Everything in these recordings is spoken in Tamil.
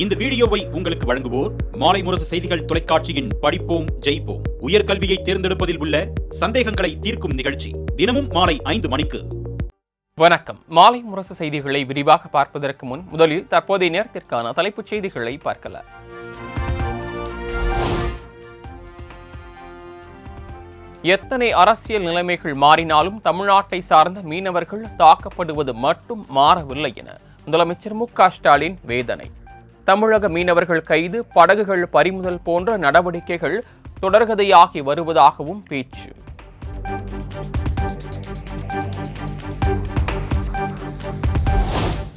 இந்த வீடியோவை உங்களுக்கு வழங்குவோர் மாலை முரசு செய்திகள் தொலைக்காட்சியின் படிப்போம் ஜெயிப்போம் உயர்கல்வியை தேர்ந்தெடுப்பதில் உள்ள சந்தேகங்களை தீர்க்கும் நிகழ்ச்சி தினமும் மாலை 5 மணிக்கு. வணக்கம். மாலை முரசு செய்திகளை விரிவாக பார்ப்பதற்கு முன் முதலில் தற்போதைய நேரத்திற்கான தலைப்புச் செய்திகளை பார்க்கலாம். எத்தனை அரசியல் நிலைமைகள் மாறினாலும் தமிழ்நாட்டை சார்ந்த மீனவர்கள் தாக்கப்படுவது மட்டும் மாறவில்லை என முதலமைச்சர் மு.க.ஸ்டாலின் வேதனை. தமிழக மீனவர்கள் கைது, படகுகள் பறிமுதல் போன்ற நடவடிக்கைகள் தொடர்கதையாகி வருவதாகவும் பேச்சு.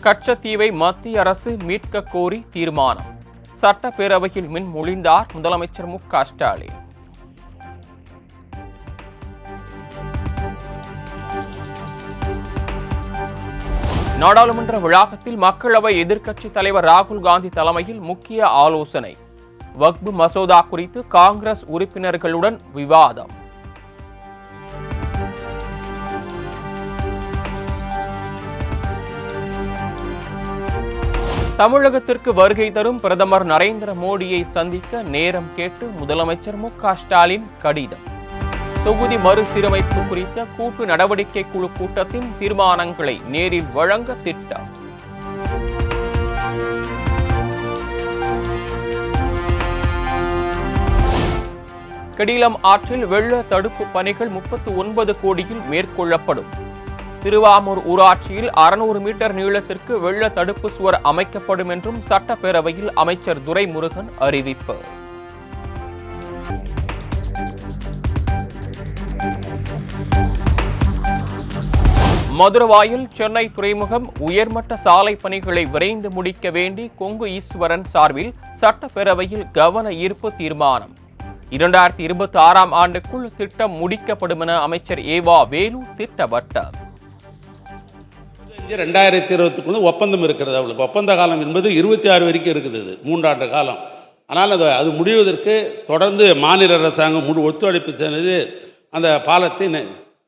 கச்சத்தீவை மத்திய அரசு மீட்க கோரி தீர்மானம். சட்டப்பேரவையில் முன்மொழிந்தார் முதலமைச்சர் மு.க.ஸ்டாலின். நாடாளுமன்ற வளாகத்தில் மக்களவை எதிர்க்கட்சித் தலைவர் ராகுல் காந்தி தலைமையில் முக்கிய ஆலோசனை. வக்ஃப் மசோதா குறித்து காங்கிரஸ் உறுப்பினர்களுடன் விவாதம். தமிழகத்திற்கு வருகை தரும் பிரதமர் நரேந்திர மோடியை சந்திக்க நேரம் கேட்டு முதலமைச்சர் மு.க.ஸ்டாலின் கடிதம். தொகுதி மறுசீரமைப்பு குறித்த கூட்டு நடவடிக்கை குழு கூட்டத்தின் தீர்மானங்களை நேரில் வழங்க திட்டம். கெடிலம் ஆற்றில் வெள்ள தடுப்பு பணிகள் 39 கோடியில் மேற்கொள்ளப்படும். திருவாமூர் ஊராட்சியில் 600 மீட்டர் நீளத்திற்கு வெள்ள தடுப்பு சுவர் அமைக்கப்படும் என்றும் சட்டப்பேரவையில் அமைச்சர் துரைமுருகன் அறிவிப்பு. மதுரவாயில் சென்னை துறைமுகம் உயர்மட்ட சாலை பணிகளை விரைந்து முடிக்க வேண்டி கொங்கு ஈஸ்வரன் சார்பில் சட்டப்பேரவையில் கவன ஈர்ப்பு தீர்மானம். 2026ஆம் ஆண்டுக்குள் திட்டம் முடிக்கப்படும் என அமைச்சர் ஏவா வேலு திட்டவட்டம். 2020க்குள்ள ஒப்பந்தம் இருக்கிறது. அவளுக்கு ஒப்பந்த காலம் என்பது 26 வரைக்கும் இருக்குது. இது 3 ஆண்டு காலம். ஆனால் அது முடிவதற்கு தொடர்ந்து மாநில அரசாங்கம் முழு ஒத்துழைப்பு செய்து அந்த பாலத்தை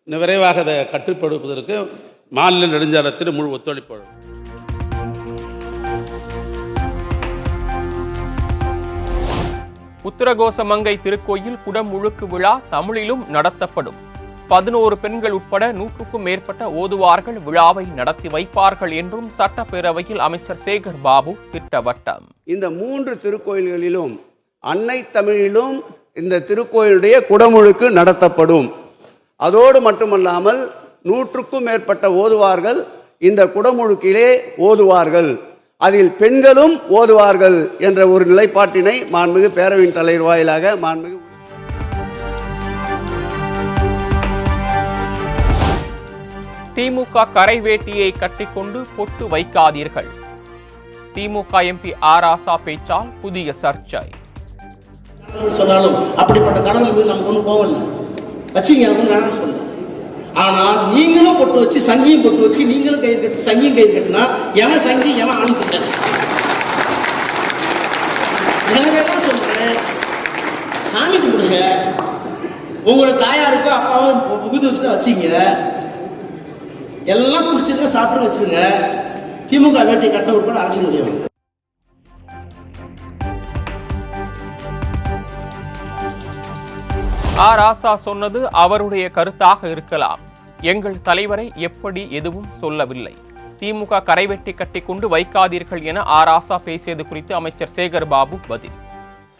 விரைவாக அதை கட்டுப்படுத்துவதற்கு மாநில நெடுஞ்சாலைத்தில் முழு ஒத்துழைப்பு. உத்தரகோசமங்கை திருக்கோயில் குடமுழுக்கு விழா தமிழிலும் நடத்தப்படும். 11 பெண்கள் உட்பட 100க்கும் மேற்பட்ட ஓதுவார்கள் விழாவை நடத்தி வைப்பார்கள் என்றும் சட்டப்பேரவையில் அமைச்சர் சேகர் பாபு திட்டவட்டம். இந்த 3 திருக்கோயில்களிலும் அன்னை தமிழிலும் இந்த திருக்கோயிலுடைய குடமுழுக்கு நடத்தப்படும். அதோடு மட்டுமல்லாமல் 100க்கும் மேற்பட்ட ஓதுவார்கள் இந்த குடமுழுக்கிலே ஓதுவார்கள். அதில் பெண்களும் ஓதுவார்கள் என்ற ஒரு நிலைப்பாட்டினை மாண்புமிகு பேரவையின் தலைவர் வாயிலாக மாண்புமிகு திமுக கரைவேட்டியை கட்டிக்கொண்டு பொட்டு வைக்காதீர்கள். திமுக எம்பி ஆர் ராசா பேச்சால் புதிய சர்ச்சை. சொன்னாலும் அப்படிப்பட்ட கனவு மீது நமக்கு ஒன்றும் கோவம் இல்லை, வச்சுங்க நான் சொல்றேன். ஆனால் நீங்களும் பொட்டு வச்சு சங்கியும் பொட்டு வச்சு நீங்களும் கயிறு கட்டி சங்கியும் கயிறு கட்டினா எவன் சங்கி எவன் ஆண் கிட்டது. எனவே தான் சொல்றேன், சாமி கும்பிடுங்க. உங்களோட தாயாருக்கோ அப்பாவும் புகுது வச்சு தான் வச்சிங்க. எல்லாம் குடிச்சிருக்க சாப்பிட்டு வச்சிருங்க. திமுக வேட்டை கட்ட உட்பட அரசு முடியும். ஆர் ராசா சொன்னது அவருடைய கருத்தாக இருக்கலாம். எங்கள் தலைவரை எப்படி எதுவும் சொல்லவில்லை. திமுக கரைவெட்டி கட்டிக்கொண்டு வைக்காதீர்கள் என ஆர் ராசா பேசியது குறித்து அமைச்சர் சேகர் பாபு பதில்.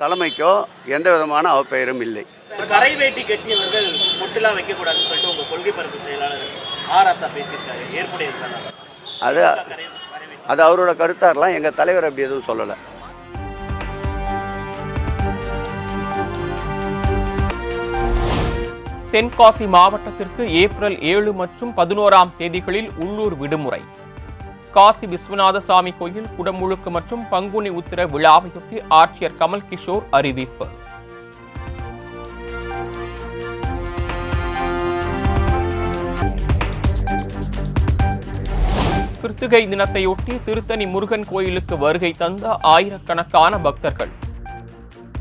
தலைமைக்கோ எந்த விதமான அவப்பெயரும் இல்லை. கரைவேட்டி கட்டியவர்கள் முட்டெல்லாம் வைக்கக்கூடாதுன்னு சொல்லிட்டு உங்க கொள்கை பரப்பு செயலாளர் ஆர் ராசா பேசியிருக்காரு. ஏற்புடைய அது அவரோட கருத்தாரெல்லாம் எங்கள் தலைவர் அப்படி எதுவும் சொல்லலை. தென்காசி மாவட்டத்திற்கு ஏப்ரல் 7 மற்றும் 11ஆம் தேதிகளில் உள்ளூர் விடுமுறை. காசி விஸ்வநாத சாமி கோயில் குடமுழுக்கு மற்றும் பங்குனி உத்திர விழாவையொட்டி ஆட்சியர் கமல் கிஷோர் அறிவிப்பு. கிருத்திகை தினத்தையொட்டி திருத்தணி முருகன் கோயிலுக்கு வருகை தந்த ஆயிரக்கணக்கான பக்தர்கள்.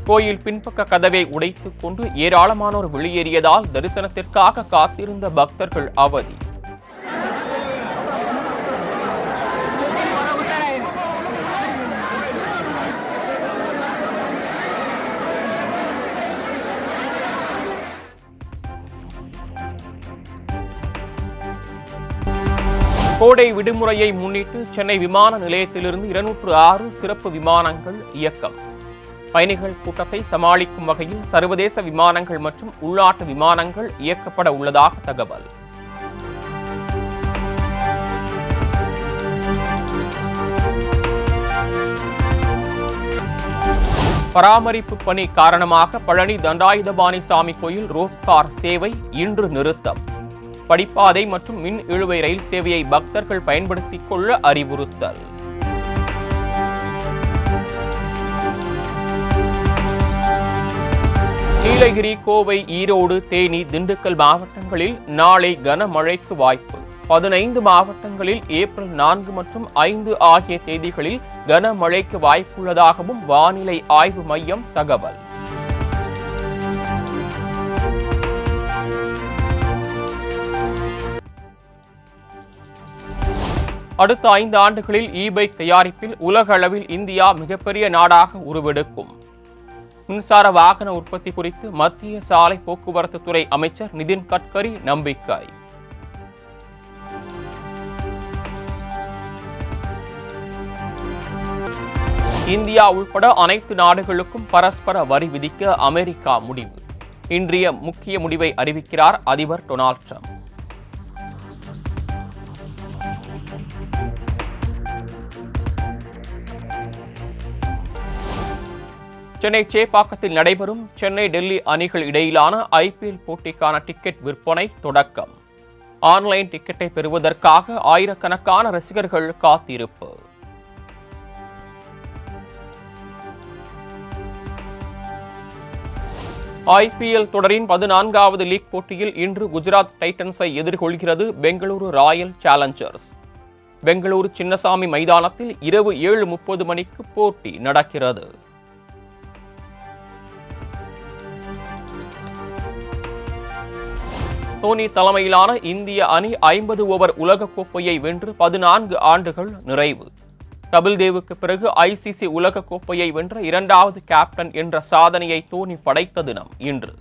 கோயில் பின்பக்க கதவை உடைத்துக் கொண்டு ஏராளமானோர் வெளியேறியதால் தரிசனத்திற்காக காத்திருந்த பக்தர்கள் அவதி. கோடை விடுமுறையை முன்னிட்டு சென்னை விமான நிலையத்திலிருந்து 206 சிறப்பு விமானங்கள் இயக்கம். பயணிகள் கூட்டத்தை சமாளிக்கும் வகையில் சர்வதேச விமானங்கள் மற்றும் உள்நாட்டு விமானங்கள் இயக்கப்பட உள்ளதாக தகவல். பராமரிப்பு பணி காரணமாக பழனி தண்டாயுதபாணி சாமி கோயில் ரோப்கார் சேவை இன்று நிறுத்தம். படிப்பாதை மற்றும் மின் இழுவை ரயில் சேவையை பக்தர்கள் பயன்படுத்திக் கொள்ள அறிவுறுத்தல். நீலகிரி, கோவை, ஈரோடு, தேனி, திண்டுக்கல் மாவட்டங்களில் நாளை கனமழைக்கு வாய்ப்பு. 15 மாவட்டங்களில் ஏப்ரல் 4 மற்றும் 5 ஆகிய தேதிகளில் கனமழைக்கு வாய்ப்புள்ளதாகவும் வானிலை ஆய்வு மையம் தகவல். அடுத்த 5 ஆண்டுகளில் இ-பைக் தயாரிப்பில் உலக அளவில் இந்தியா மிகப்பெரிய நாடாக உருவெடுக்கும். மின்சார வாகன உற்பத்தி குறித்து மத்திய சாலை போக்குவரத்து துறை அமைச்சர் நிதின் கட்கரி நம்பிக்கை. இந்தியா உள்பட அனைத்து நாடுகளுக்கும் பரஸ்பர வரி விதிக்க அமெரிக்கா முடிவு. இன்றைய முக்கிய முடிவை அறிவிக்கிறார் அதிபர் டொனால்ட் ட்ரம்ப். சென்னை சேப்பாக்கத்தில் நடைபெறும் சென்னை டெல்லி அணிகள் இடையிலான IPL போட்டிக்கான டிக்கெட் விற்பனை தொடக்கம். ஆன்லைன் டிக்கெட்டை பெறுவதற்காக ஆயிரக்கணக்கான ரசிகர்கள் காத்திருப்பு. IPL தொடரின் 14வது லீக் போட்டியில் இன்று குஜராத் டைட்டன்ஸை எதிர்கொள்கிறது பெங்களூரு ராயல் சேலஞ்சர்ஸ். பெங்களூரு சின்னசாமி மைதானத்தில் இரவு 7:30 மணிக்கு போட்டி நடக்கிறது. தோனி தலைமையிலான இந்திய அணி 50 ஓவர் உலகக்கோப்பையை வென்று 14 ஆண்டுகள் நிறைவு. கபில் தேவுக்கு பிறகு ICC உலகக்கோப்பையை வென்ற 2வது கேப்டன் என்ற சாதனையை தோனி படைத்த தினம் இன்று.